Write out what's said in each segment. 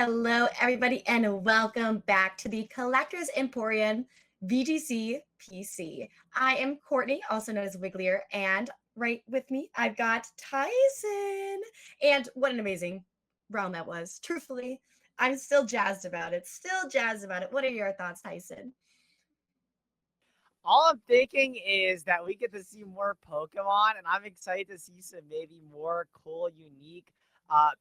Hello, everybody, and welcome back to the Collectors Emporium VGC PC. I am Courtney, also known as Wigglier, and right with me, I've got Tyson. And what an amazing round that was. Truthfully, I'm still jazzed about it. Still jazzed about it. What are your thoughts, Tyson? All I'm thinking is that we get to see more Pokemon, and I'm excited to see some maybe more cool, unique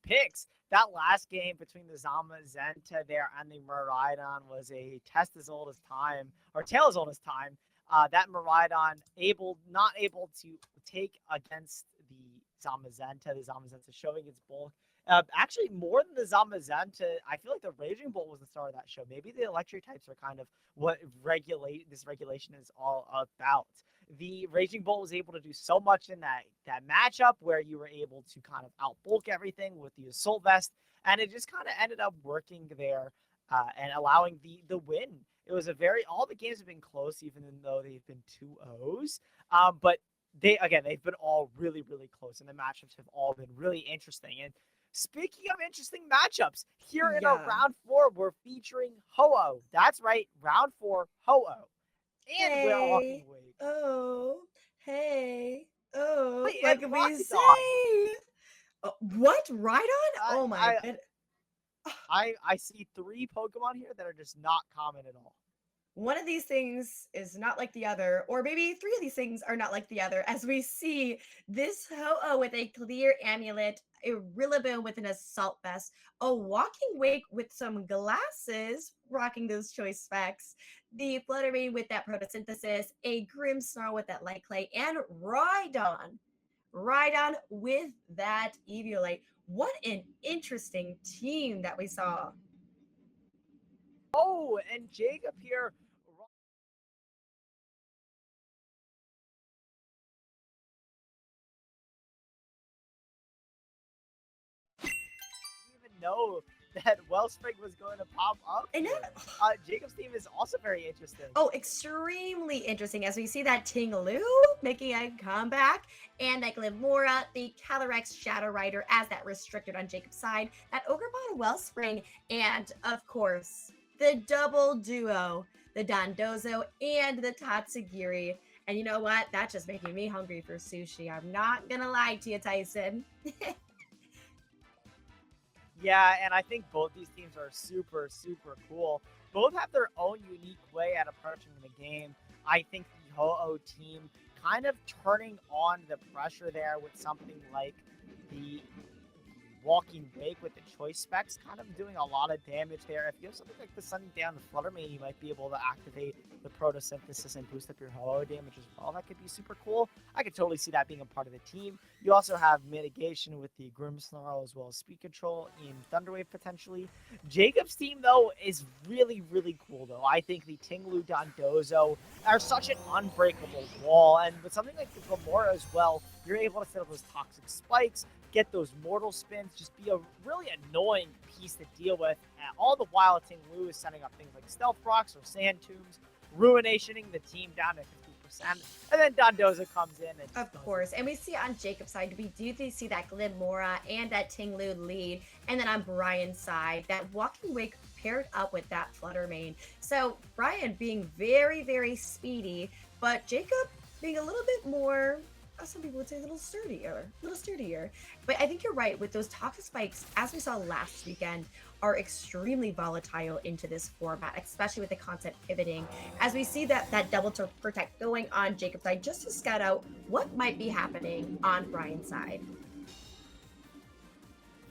picks. That last game between the Zamazenta there and the Miraidon was a test as old as time, or tale as old as time. That Miraidon not able to take against the Zamazenta showing its bulk. Actually, more than the Zamazenta, I feel like the Raging Bolt was the star of that show. Maybe the electric types are kind of what this regulation is all about. The Raging Bolt was able to do so much in that matchup where you were able to kind of outbulk everything with the Assault Vest, and it just kind of ended up working there and allowing the win. It was all the games have been close, even though they've been 2-0s. But they've been all really, really close, and the matchups have all been really interesting. And speaking of interesting matchups, here in our Yeah. round 4, we're featuring Ho-Oh. That's right, round 4, Ho-Oh. And we're walking Hey. away. Oh. Hey. Oh. And What can we Rhydon. say? What? Rhydon? I, Oh my I goodness. I see 3 Pokemon here that are just not common at all. One of these things is not like the other, or maybe three of these things are not like the other, as we see this Ho-Oh with a clear amulet, a Rillaboom with an assault vest, a walking wake with some glasses, rocking those choice specs, the Fluttermane with that photosynthesis, a Grimmsnarl with that light clay, and Rhydon. Rhydon with that Eviolite. What an interesting team that we saw. Oh, and Jacob here didn't even know that Wellspring was going to pop up And here. then Jacob's team is also very interesting. oh, extremely interesting as we see that Ting Lu making a comeback and that Glimora, the Calyrex Shadow Rider as that restricted on Jacob's side, that Ogremon Wellspring, and of course, the double duo, the Dondozo and the Tatsugiri. And you know what? That's just making me hungry for sushi. I'm not gonna lie to you, Tyson. Yeah, and I think both these teams are super, super cool. Both have their own unique way at approaching the game. I think the Ho-Oh team kind of turning on the pressure there with something like the Walking Wake with the choice specs, kind of doing a lot of damage there. If you have something like the Sunny Down, the Fluttermane, you might be able to activate the photosynthesis and boost up your Ho-Oh damage as well. That could be super cool. I could totally see that being a part of the team. You also have mitigation with the Grimmsnarl as well as speed control in Thunderwave potentially. Jacob's team, though, is really, really cool, though. I think the Tinglu Dondozo are such an unbreakable wall, and with something like the Gomora as well, you're able to set up those toxic spikes, get those mortal spins, just be a really annoying piece to deal with. And all the while, Ting Lu is setting up things like Stealth Rocks or Sand Tombs, ruinationing the team down to 50%. And then Dondoza comes in and Of course. And we see on Jacob's side, we do see that Glimora and that Tinglu lead. And then on Bryan's side, that Walking Wake paired up with that Fluttermane. So Bryan being very, very speedy, but Jacob being a little bit more, some people would say a little sturdier. But I think you're right with those toxic spikes, as we saw last weekend, are extremely volatile into this format, especially with the concept pivoting. As we see that double to protect going on Jacob's side, just to scout out what might be happening on Bryan's side.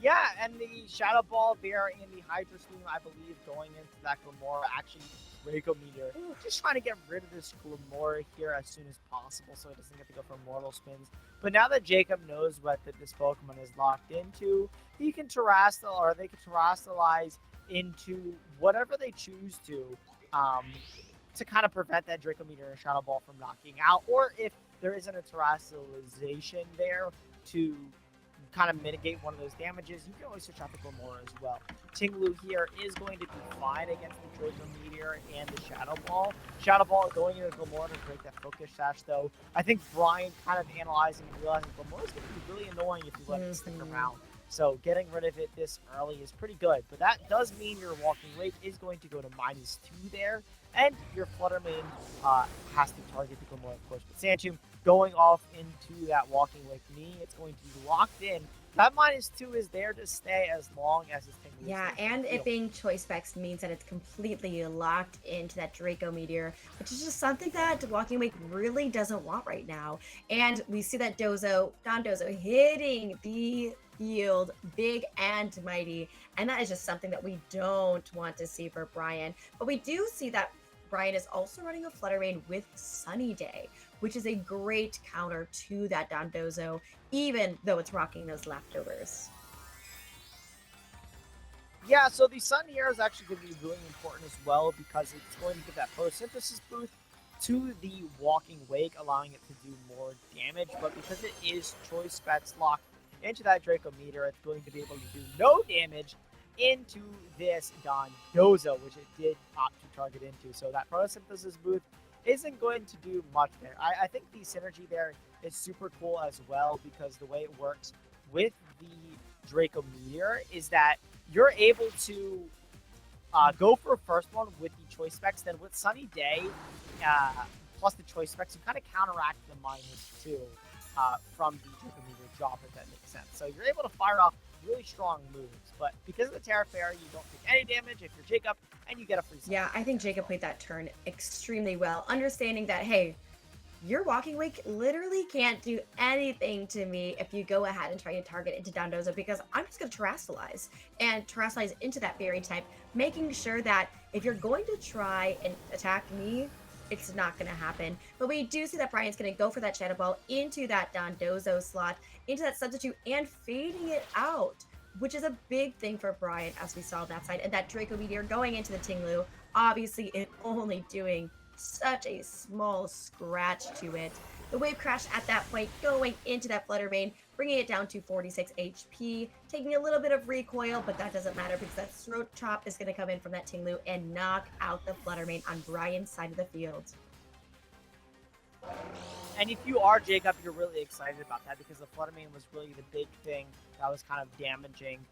Yeah, and the Shadow Ball there in the Hydro Stream, I believe, going into that Glamora, actually Draco Meteor. Just trying to get rid of this Glamora here as soon as possible so it doesn't get to go for Mortal Spins. But now that Jacob knows what this Pokemon is locked into, he can Terrestrial, or they can Terrestrialize into whatever they choose to kind of prevent that Draco Meteor and Shadow Ball from knocking out. Or if there isn't a Terrestrialization there to kind of mitigate one of those damages, you can always switch out the Glamora as well. Tinglu here is going to be fine against the Draco Meteor and the Shadow Ball. Shadow Ball going into Glamora to break that Focus Sash, though. I think Bryan kind of analyzing and realizing Glamora is going to be really annoying if you let it stick around. So getting rid of it this early is pretty good. But that does mean your Walking Wake is going to go to -2 there. And your Flutter Mane has to target the Glimmer, of course. But Sandtomb going off into that Walking Wake, meaning it's going to be locked in. That -2 is there to stay as long as it's Ting Lu. Yeah, and it being choice specs means that it's completely locked into that Draco Meteor, which is just something that Walking Wake really doesn't want right now. And we see that Dondozo hitting the field big and mighty, and that is just something that we don't want to see for Bryan. But we do see that Bryan is also running a Flutter Mane with Sunny Day, which is a great counter to that Dondozo, even though it's rocking those leftovers. Yeah, so the Sun here is actually going to be really important as well because it's going to give that photosynthesis boost to the Walking Wake, allowing it to do more damage. But because it is choice specs locked into that Draco Meteor, it's going to be able to do no damage into this Dondozo, which it did opt to target into. So that photosynthesis boost isn't going to do much there. I think the synergy there is super cool as well because the way it works with the Draco Meteor is that you're able to go for a first one with the choice specs. Then with Sunny Day plus the choice specs, you kind of counteract the -2 from the Draco Meteor drop, if that makes sense. So you're able to fire off really strong moves. But because of the Terra Fairy, you don't take any damage if you're Jacob, and you get a free set. Yeah, I think Jacob played that turn extremely well, understanding that, hey, your Walking Wake literally can't do anything to me if you go ahead and try to target into Dondozo, because I'm just going to Terrasilize and Terrasilize into that Fairy type, making sure that if you're going to try and attack me, it's not going to happen. But we do see that Bryan's going to go for that Shadow Ball into that Dondozo slot, into that substitute, and fading it out, which is a big thing for Bryan, as we saw on that side. And that Draco Meteor going into the Ting Lu, obviously it only doing such a small scratch to it. The Wave Crash at that point going into that Flutter Mane, bringing it down to 46 HP, taking a little bit of recoil, but that doesn't matter because that Throat Chop is going to come in from that Ting Lu and knock out the Flutter Mane on Bryan's side of the field. And if you are Jacob, you're really excited about that because the Flutter Mane was really the big thing that was kind of damaging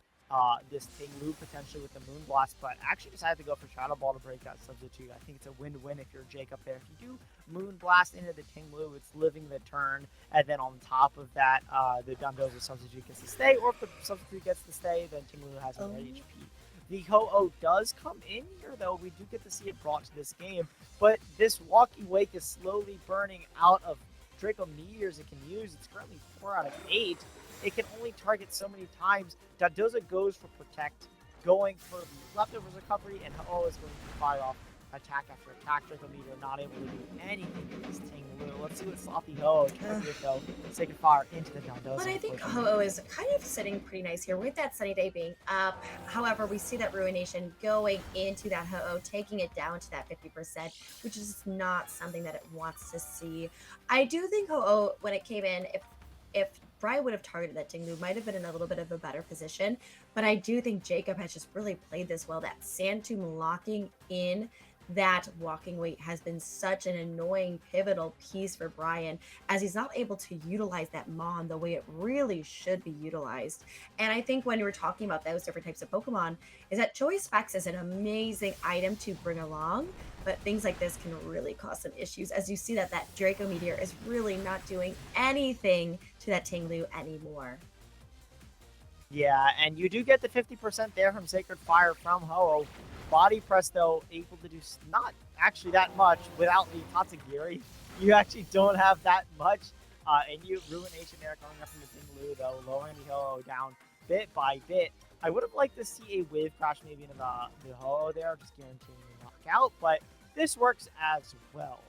this Ting Lu potentially with the Moonblast, but actually decided to go for Shadow Ball to break that substitute. I think it's a win-win if you're Jacob there. If you do Moonblast into the Ting Lu, it's living the turn, and then on top of that, the Dondozo substitute gets to stay, or if the substitute gets to stay, then Ting Lu has more HP. The Ho-Oh does come in here, though. We do get to see it brought to this game, but this Walking Wake is slowly burning out of Draco Meteors it can use. It's currently 4 out of 8. It can only target so many times. Dondozo goes for Protect, going for the Leftovers Recovery, and Ho-Oh is going to fire off attack after attack. Draco Meteor not able to do anything against Ting Lu. Let's see what Sloppy Ho-Oh can do, though. So can fire into the Dondozo. But I think Ho-Oh is kind of sitting pretty nice here with that Sunny Day being up. However, we see that Ruination going into that Ho-Oh, taking it down to that 50%, which is not something that it wants to see. I do think Ho-Oh, when it came in, if Bryan would have targeted that Ting Lu, might have been in a little bit of a better position. But I do think Jacob has just really played this well. That Sandtomb locking in that Walking Wake has been such an annoying pivotal piece for Bryan, as he's not able to utilize that Mon the way it really should be utilized. And I think when we're talking about those different types of Pokemon, is that Choice Specs is an amazing item to bring along, but things like this can really cause some issues, as you see that that Draco Meteor is really not doing anything to that Ting Lu anymore. Yeah, and you do get the 50% there from Sacred Fire from Ho-Oh. Body Press, though, able to do not actually that much without the Tatsugiri. You actually don't have that much. And you Ruination there coming up from the Ting Lu, though, lowering the Ho-Oh down bit by bit. I would have liked to see a Wave Crash maybe into the Ho-Oh there, just guaranteeing a knockout, but this works as well.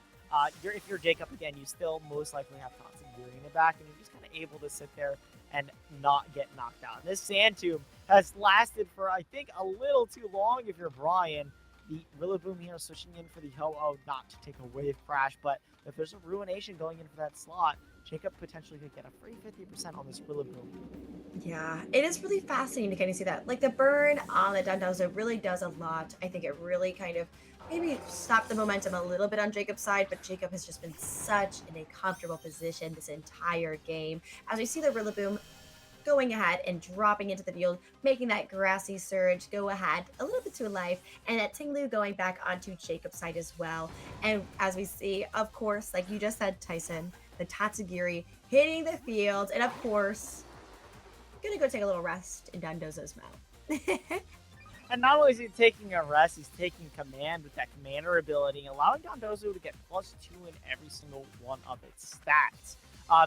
If you're Jacob, again, you still most likely have Tatsugiri in the back, and you're just kind of able to sit there and not get knocked out. This Sandtomb has lasted for, I think, a little too long if you're Bryan. The Rillaboom here switching in for the Ho-Oh, not to take a Wave Crash, but if there's a Ruination going in for that slot, Jacob potentially could get a free 50% on this Rillaboom. Yeah, it is really fascinating to kind of see that. Like, the burn on the Dondozo really does a lot. I think it really kind of maybe stopped the momentum a little bit on Jacob's side, but Jacob has just been such in a comfortable position this entire game. As we see the Rillaboom going ahead and dropping into the field, making that grassy surge go ahead a little bit to life, and that Tinglu going back onto Jacob's side as well. And as we see, of course, like you just said, Tyson, the Tatsugiri hitting the field, and of course, gonna go take a little rest in Dandozo's mouth. And not only is he taking a rest, he's taking command with that commander ability, allowing Dondozo to get +2 in every single one of its stats,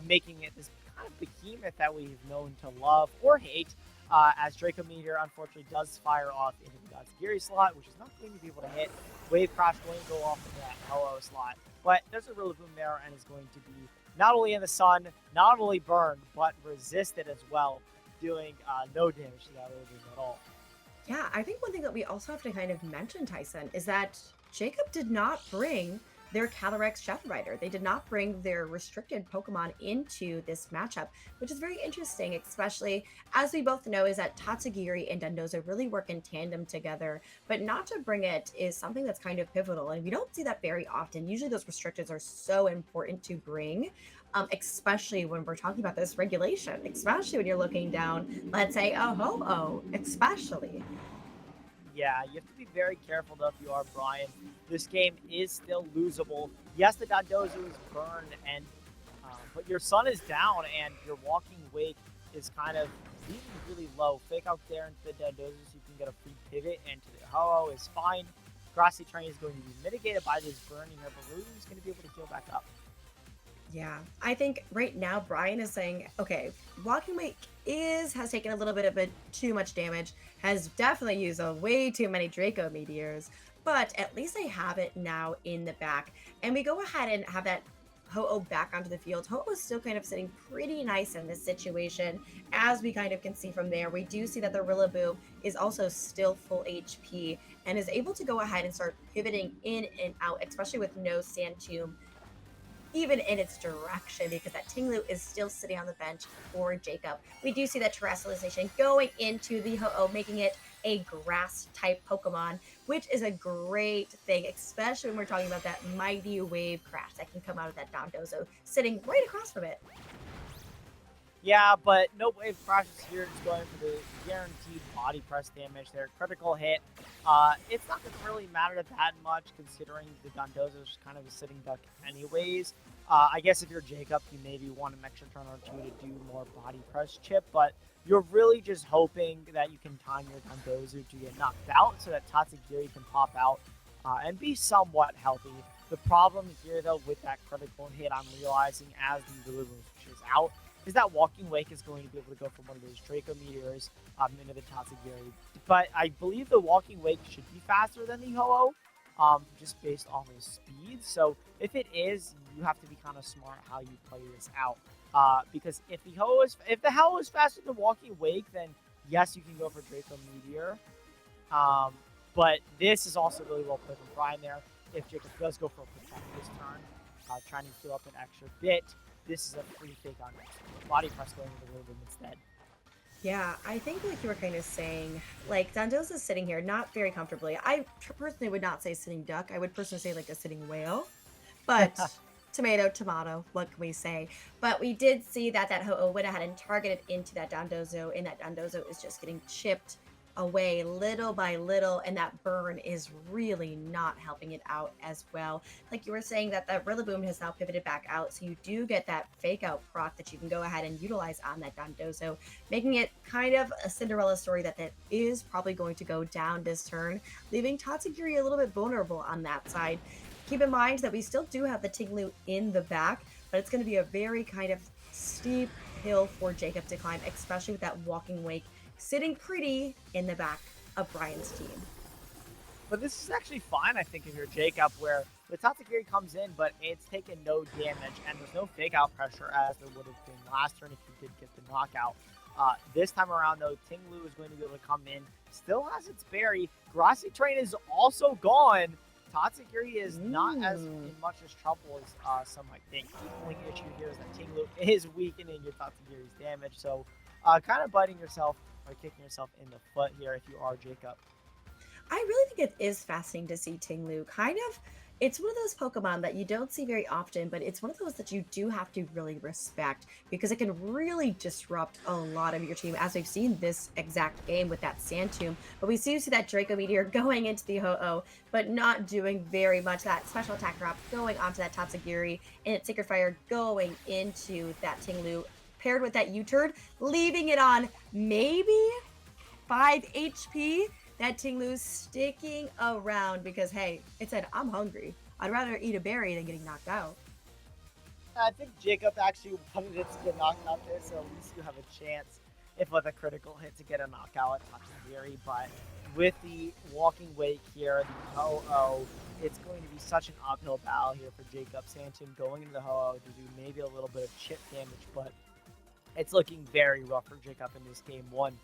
making it this kind of behemoth that we've known to love or hate, as Draco Meteor unfortunately does fire off into the Tatsugiri slot, which is not going to be able to hit. Wave Crash going to go off into that Hello slot, but there's a Rillaboom there and is going to be not only in the sun, not only burned, but resisted as well, doing no damage to that Rillaboom at all. Yeah, I think one thing that we also have to kind of mention, Tyson, is that Jacob did not bring their Calyrex Shadow Rider. They did not bring their restricted Pokemon into this matchup, which is very interesting, especially as we both know is that Tatsugiri and Dondozo really work in tandem together, but not to bring it is something that's kind of pivotal, and we don't see that very often. Usually those restricteds are so important to bring, especially when we're talking about this regulation, especially when you're looking down, let's say, a Ho-Oh, especially. Yeah, you have to be very careful though if you are Bryan. This game is still losable. Yes, the Dondozo is burned, and but your sun is down, and your walking wake is kind of really low. Fake out there into the Dondozo so you can get a free pivot, and to the Ho-Oh is fine. Grassy Train is going to be mitigated by this burning here, but Ruby is going to be able to heal back up. Yeah, I think right now Bryan is saying, okay, Walking Wake has taken a little bit of too much damage, has definitely used a way too many Draco Meteors, but at least I have it now in the back. And we go ahead and have that Ho-Oh back onto the field. Ho-Oh is still kind of sitting pretty nice in this situation. As we kind of can see from there, we do see that the Rillaboom is also still full HP and is able to go ahead and start pivoting in and out, especially with no Sand Tomb even in its direction, because that Tinglu is still sitting on the bench for Jacob. We do see that terrestrialization going into the Ho-Oh, making it a grass type Pokemon, which is a great thing, especially when we're talking about that mighty wave crash that can come out of that Dondozo sitting right across from it. Yeah, but no wave crashes here. It's going for the guaranteed body press damage there. Critical hit. It's not going to really matter that much considering the Dondozo is kind of a sitting duck anyways. I guess if you're Jacob, you maybe want an extra turn or two to do more body press chip, but you're really just hoping that you can time your Dondozo to get knocked out so that Tatsugiri can pop out and be somewhat healthy. The problem here, though, with that critical hit, I'm realizing as the Rillaboom is out, is that Walking Wake is going to be able to go for one of those Draco Meteors into the Tatsugiri. But I believe the Walking Wake should be faster than the Ho-Oh, just based on his speed. So if it is, you have to be kind of smart how you play this out. Because if the Ho-Oh is faster than Walking Wake, then yes, you can go for Draco Meteor. But this is also really well played from Bryan there. If Jacob does go for a protect this turn, trying to heal up an extra bit, this is a free fake on body press going into the Logan instead. Yeah, I think like you were kind of saying, like Dondozo is sitting here not very comfortably. I personally would not say sitting duck. I would personally say like a sitting whale. But tomato, tomato, what can we say? But we did see that Ho-Oh went ahead and targeted into that Dondozo, and that Dondozo is just getting chipped away little by little, and that burn is really not helping it out as well. Like you were saying, that Rillaboom has now pivoted back out, so you do get that fake out proc that you can go ahead and utilize on that Dondozo, making it kind of a Cinderella story that is probably going to go down this turn, leaving Tatsugiri a little bit vulnerable on that side. Keep in mind that we still do have the Tinglu in the back, but it's going to be a very kind of steep hill for Jacob to climb, especially with that Walking Wake sitting pretty in the back of Bryan's team. But this is actually fine, I think, if you're Jacob, where the Tatsugiri comes in, but it's taken no damage, and there's no fake-out pressure as there would have been last turn if you did get the knockout. This time around, though, Tinglu is going to be able to come in. Still has its berry. Grassy Train is also gone. Tatsugiri is not as in much as trouble as some might think. The only issue here is that Tinglu is weakening your Tatsugiri's damage, so kind of biting yourself or kicking yourself in the foot here if you are Jacob. I really think it is fascinating to see Tinglu kind of It's one of those Pokemon that you don't see very often, but it's one of those that you do have to really respect because it can really disrupt a lot of your team, as we've seen this exact game with that Sand Tomb. But we do see that Draco Meteor going into the Ho-Oh, but not doing very much. That special attack drop going onto that Tatsugiri, and its Sacred Fire going into that Tinglu, paired with that U-turn, leaving it on maybe 5 HP. That Tinglu's sticking around because, hey, it said, I'm hungry. I'd rather eat a berry than getting knocked out. I think Jacob actually wanted it to get knocked out there, so at least you have a chance, if with a critical hit, to get a knockout at Tatsugiri. But with the walking wake here, the Ho-Oh, it's going to be such an uphill battle here for Jacob. Santum going into the Ho-Oh to do maybe a little bit of chip damage, but it's looking very rough for Jacob in this game one.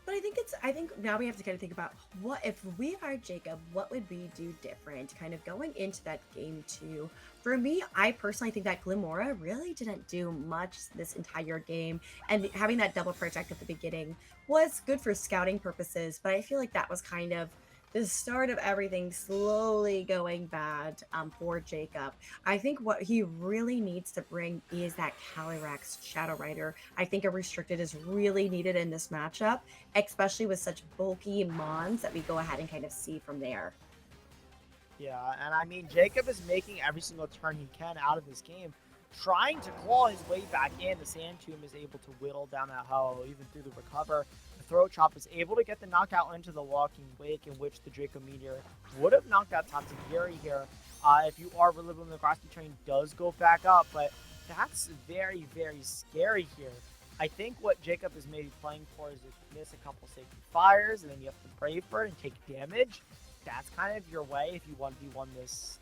But I think now we have to kind of think about what if we are Jacob, what would we do different? Kind of going into that game two. For me, I personally think that Glimora really didn't do much this entire game, and having that double protect at the beginning was good for scouting purposes. But I feel like that was kind of the start of everything slowly going bad for Jacob. I think what he really needs to bring is that Calyrex Shadow Rider. I think a restricted is really needed in this matchup, especially with such bulky mons that we go ahead and kind of see from there. Yeah, and I mean, Jacob is making every single turn he can out of this game, trying to claw his way back in. The Sand Tomb is able to whittle down that Ho, even through the recover. The Throat Chop is able to get the knockout into the Walking Wake, in which the Draco Meteor would have knocked out Tatsugiri here. If you are reliving the Grassy Train does go back up, but that's very, very scary here. I think what Jacob is maybe playing for is to miss a couple safety fires, and then you have to Brave Bird and take damage. That's kind of your way if you want to one this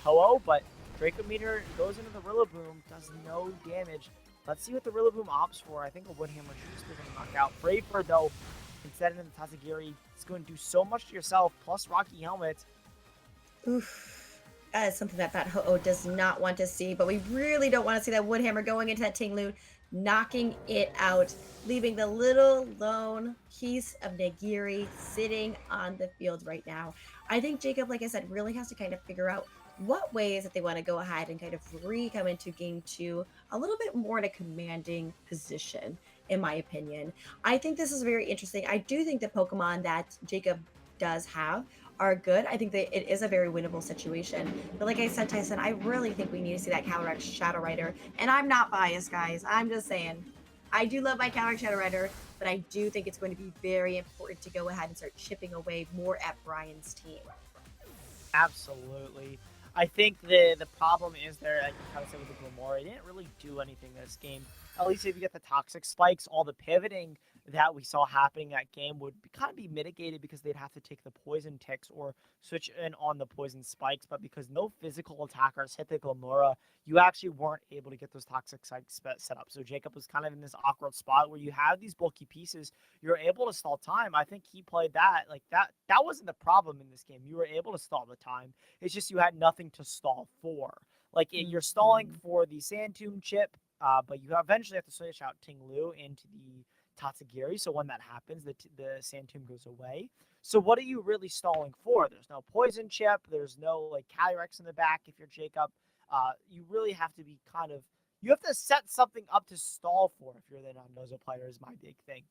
Ho-Oh, but Draco Meteor goes into the Rillaboom, does no damage. Let's see what the Rillaboom opts for. I think a Woodhammer should still going to knock out. Brave Bird, though, instead of the Tatsugiri, it's going to do so much to yourself, plus Rocky Helmet. Oof. That is something that Ho-Oh does not want to see, but we really don't want to see that Woodhammer going into that Tinglu, knocking it out, leaving the little lone piece of Nagiri sitting on the field right now. I think Jacob, like I said, really has to kind of figure out what ways that they want to go ahead and kind of come into game two a little bit more in a commanding position, in my opinion. I think this is very interesting. I do think the Pokemon that Jacob does have are good. I think that it is a very winnable situation. But like I said, Tyson, I really think we need to see that Calyrex Shadow Rider. And I'm not biased, guys. I'm just saying. I do love my Calyrex Shadow Rider, but I do think it's going to be very important to go ahead and start chipping away more at Bryan's team. Absolutely. I think the problem is there, like you kind of said with the Glimora, it didn't really do anything in this game. At least if you get the Toxic Spikes, all the pivoting that we saw happening that game would kind of be mitigated because they'd have to take the Poison Ticks or switch in on the Poison Spikes. But because no physical attackers hit the Glimora, you actually weren't able to get those Toxic Spikes set up. So Jacob was kind of in this awkward spot where you have these bulky pieces, you're able to stall time. I think he played that. Like that wasn't the problem in this game. You were able to stall the time. It's just you had nothing to stall for. Like you're stalling for the Sand Tomb chip, but you eventually have to switch out Tinglu into the Tatsugiri. So when that happens, the Sand Tomb goes away. So what are you really stalling for? There's no Poison Chip. There's no like Calyrex in the back if you're Jacob. You really have to be you have to set something up to stall for if you're the Dondozo player is my big thing.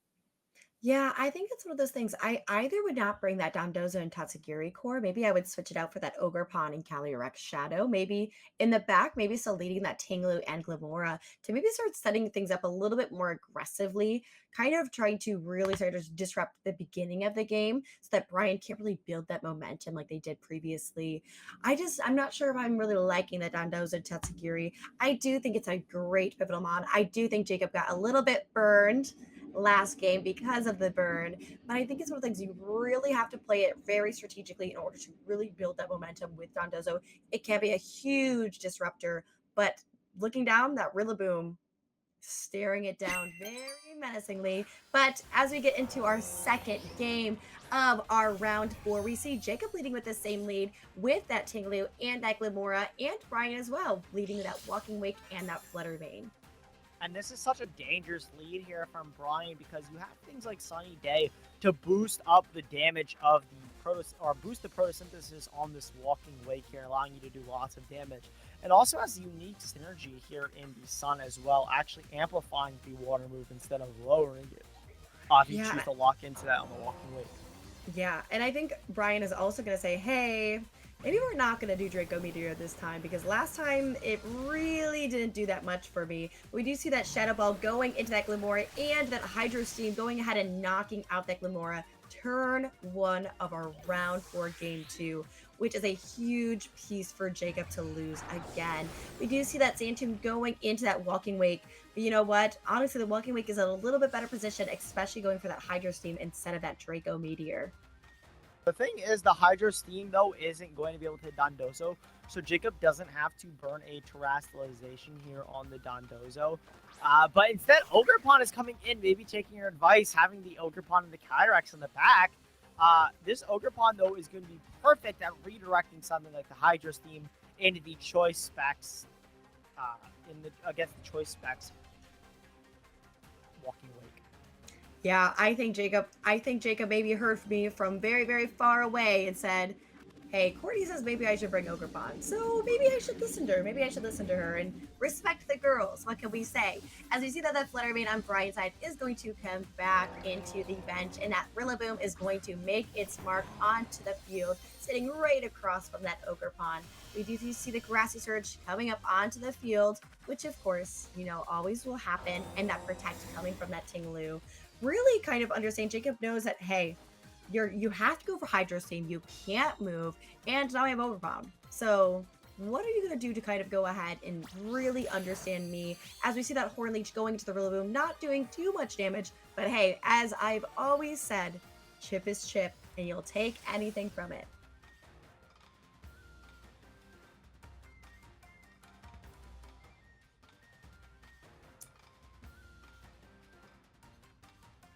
Yeah, I think it's one of those things. I either would not bring that Dondozo and Tatsugiri core. Maybe I would switch it out for that Ogre Pawn and Calyrex Shadow. Maybe in the back, maybe still leading that Tinglu and Glimora to maybe start setting things up a little bit more aggressively, kind of trying to really start to disrupt the beginning of the game so that Bryan can't really build that momentum like they did previously. I'm not sure if I'm really liking that Dondozo Tatsugiri. I do think it's a great pivotal mod. I do think Jacob got a little bit burned last game because of the burn. But I think it's one of the things you really have to play it very strategically in order to really build that momentum with Dondozo. It can be a huge disruptor, but looking down, that Rillaboom staring it down very menacingly. But as we get into our second game of our round four, we see Jacob leading with the same lead with that Tinglu and that Glimora, and Bryan as well, leading with that Walking Wake and that Flutter Mane. And this is such a dangerous lead here from Bryan because you have things like Sunny Day to boost up the damage of the or boost the photosynthesis on this walking wake here, allowing you to do lots of damage. And also has unique synergy here in the sun as well, actually amplifying the water move instead of lowering it. If you Yeah, choose to lock into that on the walking wake. yeah, and I think Bryan is also going to say, hey, maybe we're not going to do Draco Meteor this time because last time it really didn't do that much for me. We do see that Shadow Ball going into that Glimora and that Hydro Steam going ahead and knocking out that Glimora. Turn 1 of our round 4 game 2, which is a huge piece for Jacob to lose again. We do see that Sand Tomb going into that Walking Wake. But you know what? Honestly, the Walking Wake is in a little bit better position, especially going for that Hydro Steam instead of that Draco Meteor. The thing is, the Hydro Steam, though, isn't going to be able to hit Dondozo, so Jacob doesn't have to burn a Terastallization here on the Dondozo. But instead, Ogerpon is coming in, maybe taking your advice, having the Ogerpon and the Kyrex in the back. This Ogerpon, though, is going to be perfect at redirecting something like the Hydro Steam into the Choice Specs, against the Choice Specs Walking Wake. Yeah, I think Jacob maybe heard me from very, very far away and said, hey, Courtney says maybe I should bring Ogerpon. So maybe I should listen to her. Maybe I should listen to her and respect the girls. What can we say? As we see that Fluttermane on Bryan's side is going to come back into the bench, and that Rillaboom is going to make its mark onto the field, sitting right across from that Ogerpon. We do see the Grassy Surge coming up onto the field, which of course, always will happen, and that Protect coming from that Tinglu. Really kind of understand Jacob knows that, hey, you have to go for Hydro Steam. You can't move, and now I have Overbound. So what are you going to do to kind of go ahead and really understand me? As we see that Hornleech going into the Rillaboom, not doing too much damage, but hey, as I've always said, chip is chip, and you'll take anything from it.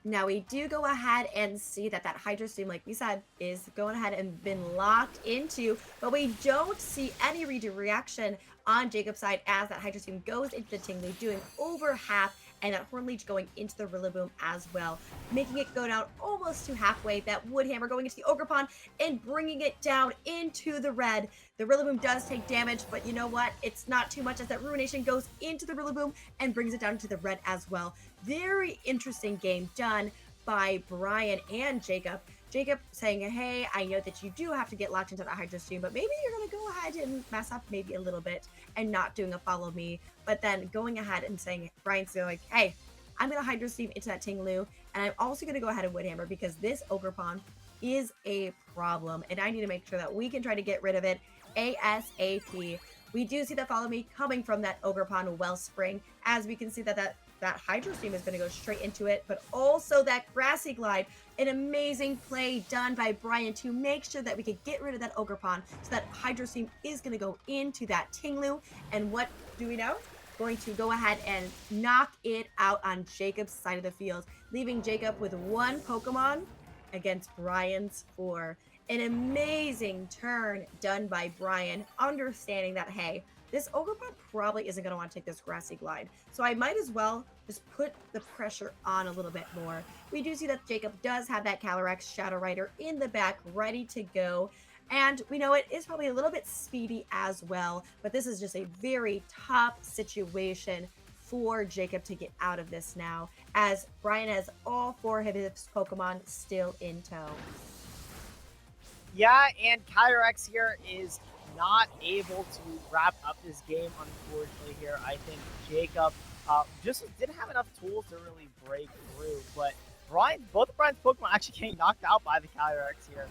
Now we do go ahead and see that Hydro Steam, like we said, is going ahead and been locked into, but we don't see any reaction on Jacob's side as that Hydro Steam goes into the Tinglu, doing over half, and that Hornleech going into the Rillaboom as well, making it go down almost to halfway. That Woodhammer going into the Ogerpon and bringing it down into the red. The Rillaboom does take damage, but you know what? It's not too much as that Ruination goes into the Rillaboom and brings it down to the red as well. Very interesting game done by Bryan and Jacob. Jacob saying, hey, I know that you do have to get locked into the Hydro Steam, but maybe you're going to go ahead and mess up maybe a little bit and not doing a follow me. But then going ahead and saying, Bryan's going, hey, I'm going to Hydro Steam into that Tinglu, and I'm also going to go ahead and Woodhammer because this Ogerpon is a problem, and I need to make sure that we can try to get rid of it ASAP. We do see the follow me coming from that Ogerpon Wellspring, as we can see that Hydro Steam is going to go straight into it, but also that Grassy Glide, an amazing play done by Bryan to make sure that we could get rid of that Ogerpon, so that Hydro Steam is going to go into that Tinglu, and what do we know? Going to go ahead and knock it out on Jacob's side of the field, leaving Jacob with 1 Pokemon against Bryan's 4. An amazing turn done by Bryan, understanding that, hey, this Ogerpon probably isn't going to want to take this Grassy Glide. So I might as well just put the pressure on a little bit more. We do see that Jacob does have that Calyrex Shadow Rider in the back ready to go. And we know it is probably a little bit speedy as well. But this is just a very tough situation for Jacob to get out of this now, as Bryan has all 4 of his Pokemon still in tow. Yeah, and Kyrex here is not able to wrap up this game, unfortunately. Here, I think Jacob just didn't have enough tools to really break through. But both of Bryan's Pokemon actually getting knocked out by the Kyrex here.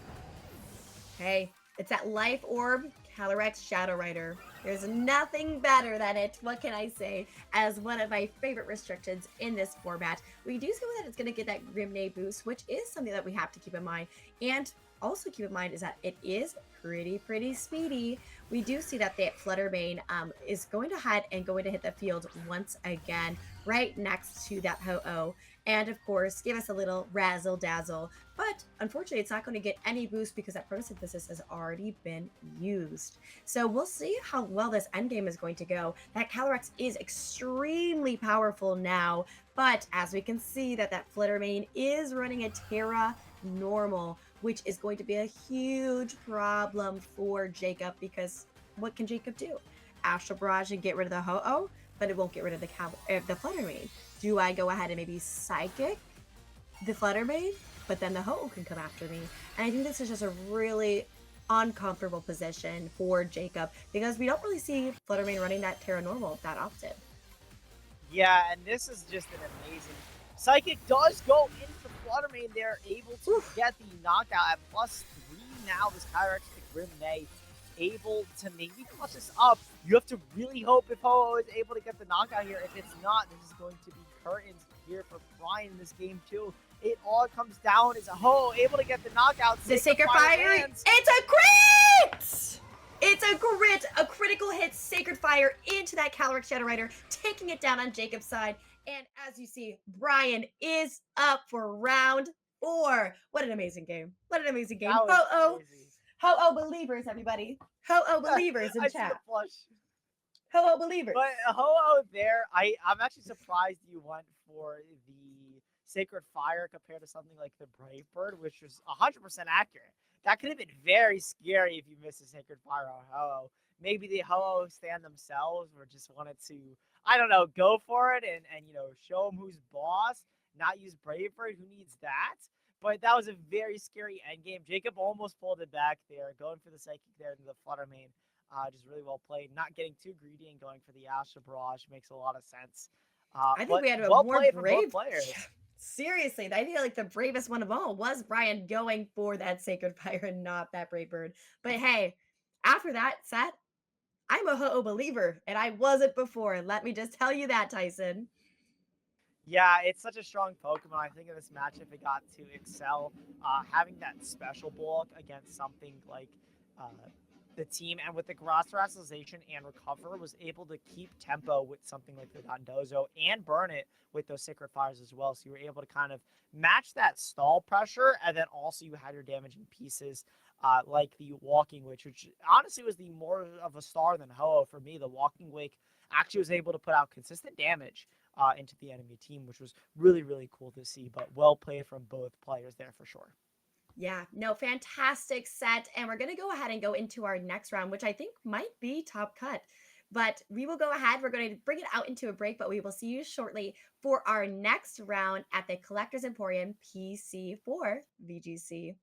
Hey, it's that Life Orb Calyrex Shadow Rider. There's nothing better than it. What can I say? As one of my favorite restrictions in this format, we do see that it's going to get that Grimnay boost, which is something that we have to keep in mind. And also keep in mind is that it is pretty speedy. We do see that Fluttermane is going to head and going to hit the field once again, right next to that Ho-Oh. And of course, give us a little razzle dazzle. But unfortunately, it's not going to get any boost because that photosynthesis has already been used. So we'll see how well this endgame is going to go. That Calyrex is extremely powerful now. But as we can see that Fluttermane is running a Terra normal, which is going to be a huge problem for Jacob because what can Jacob do? Astral Barrage and get rid of the Ho-Oh, but it won't get rid of the Flutter Mane. Do I go ahead and maybe Psychic the Flutter Mane, but then the Ho-Oh can come after me? And I think this is just a really uncomfortable position for Jacob because we don't really see Flutter Mane running that Terra Normal that often. Yeah, and this is just an amazing. Psychic does go into the Flutter Mane. They're able to get the knockout at +3 now. This Kyrex the Grim May able to maybe clutch this up. You have to really hope if Ho-Oh is able to get the knockout here. If it's not, this is going to be curtains here for Bryan in this game too. It all comes down. Is Ho-Oh able to get the knockout? The Sacred Fire, it's a crit! It's a crit, a critical hit, Sacred Fire into that Calyrex Generator, taking it down on Jacob's side. And as you see, Bryan is up for round 4. What an amazing game. What an amazing game. Ho-Oh believers, everybody. Ho-Oh believers in I chat. See the flush. Ho-Oh believers. But Ho-Oh there, I'm actually surprised you went for the Sacred Fire compared to something like the Brave Bird, which was 100% accurate. That could have been very scary if you missed a Sacred Fire on Ho-Oh. Maybe the Ho-Oh stand themselves or just wanted to, I don't know, go for it and show them who's boss, not use Brave Bird. Who needs that? But that was a very scary endgame. Jacob almost pulled it back there, going for the Psychic there into the Flutter Mane. Just really well played. Not getting too greedy and going for the Astral Barrage makes a lot of sense. I think we had a well more played brave from both players. Seriously, I feel like the bravest one of all was Bryan going for that Sacred Fire and not that Brave Bird. But hey, after that set, I'm a Ho-Oh believer, and I wasn't before. Let me just tell you that, Tyson. Yeah, it's such a strong Pokemon. I think in this matchup it got to excel. Having that special bulk against something like the team and with the Grass Racialization and Recover was able to keep tempo with something like the Dondozo and burn it with those Sacred Fires as well. So you were able to kind of match that stall pressure, and then also you had your damaging pieces like the Walking Witch, which honestly was the more of a star than Ho-Oh for me. The Walking Wake actually was able to put out consistent damage into the enemy team, which was really, really cool to see, but well played from both players there for sure. Yeah, no, fantastic set. And we're going to go ahead and go into our next round, which I think might be top cut. But we will go ahead. We're going to bring it out into a break, but we will see you shortly for our next round at the Collector's Emporium PC4 VGC.